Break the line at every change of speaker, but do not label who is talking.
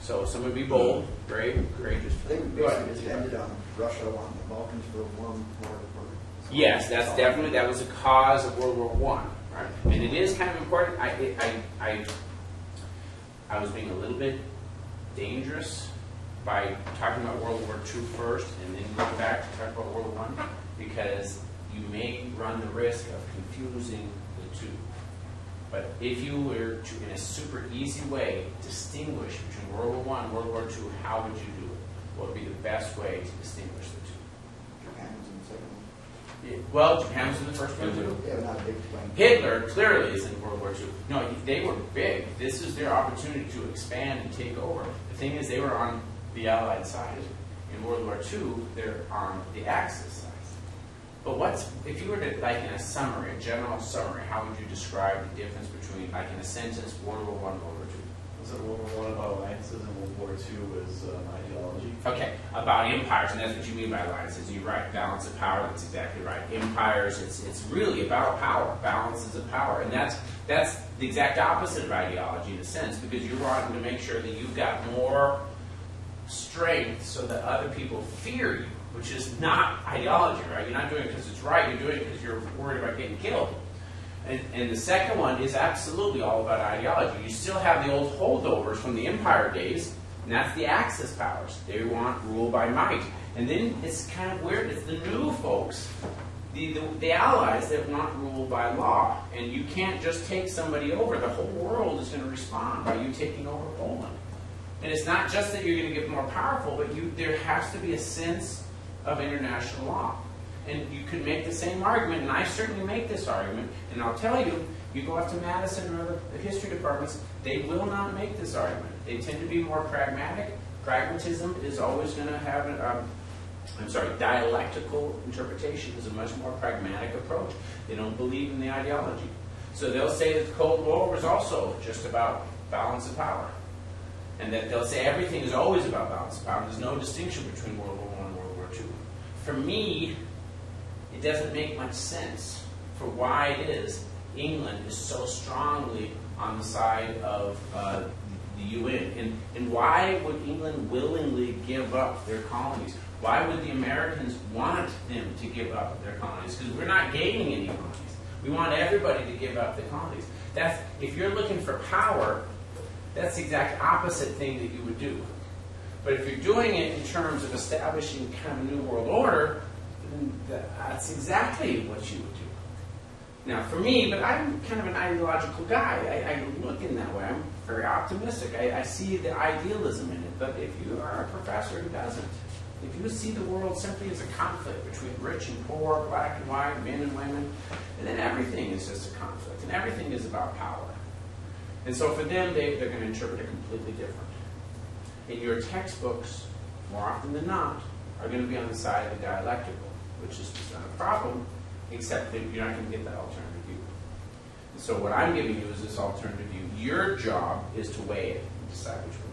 So some would be bold, brave, courageous.
I think we basically just ended on Russia on the Balkans for one more.
Yes, that's definitely, that was the cause of World War I, right? And it is kind of important. I was being a little bit dangerous by talking about World War II first and then going back to talk about World War I, because you may run the risk of confusing the two. But if you were to, in a super easy way, distinguish between World War I and World War II, how would you do it? What would be the best way to distinguish the two?
Japan was in the second one.
Well, Japan was in the first one too.
Yeah, not a big plane.
Hitler clearly is in World War II. No, they were big. This is their opportunity to expand and take over. The thing is, they were on the Allied side. In World War II, they're on the Axis side. But if you were to, like in a summary, a general summary, how would you describe the difference between, like in a sentence, World War I and World War II?
So World War I about alliances and World War II was ideology.
Okay, about empires, and that's what you mean by alliances. You're right, balance of power, that's exactly right. Empires, it's really about power, balances of power. And that's the exact opposite of ideology in a sense, because you're wanting to make sure that you've got more strength so that other people fear you, which is not ideology, right? You're not doing it because it's right, you're doing it because you're worried about getting killed. And the second one is absolutely all about ideology. You still have the old holdovers from the empire days, and that's the Axis powers. They want rule by might. And then it's kind of weird, it's the new folks, the allies that want rule by law. And you can't just take somebody over. The whole world is going to respond by you taking over Poland. And it's not just that you're going to get more powerful, but there has to be a sense of international law. And you could make the same argument, and I certainly make this argument, and I'll tell you, you go up to Madison or other history departments, they will not make this argument. They tend to be more pragmatic. Pragmatism is always going to have dialectical interpretation is a much more pragmatic approach. They don't believe in the ideology. So they'll say that the Cold War was also just about balance of power. And that they'll say everything is always about balance of power. There's no distinction between World War I and World War II. For me, it doesn't make much sense for why it is England is so strongly on the side of the UN. And why would England willingly give up their colonies? Why would the Americans want them to give up their colonies? Because we're not gaining any colonies. We want everybody to give up the colonies. If you're looking for power, that's the exact opposite thing that you would do. But if you're doing it in terms of establishing kind of a new world order, that's exactly what you would do. Now, for me, but I'm kind of an ideological guy. I look in that way. I'm very optimistic. I see the idealism in it. But if you are a professor who doesn't, if you see the world simply as a conflict between rich and poor, black and white, men and women, then everything is just a conflict, and everything is about power. And so for them, they're going to interpret it completely different. And your textbooks, more often than not, are going to be on the side of the dialectical, which is just not a problem, except that you're not going to get that alternative view. And so what I'm giving you is this alternative view. Your job is to weigh it and decide which one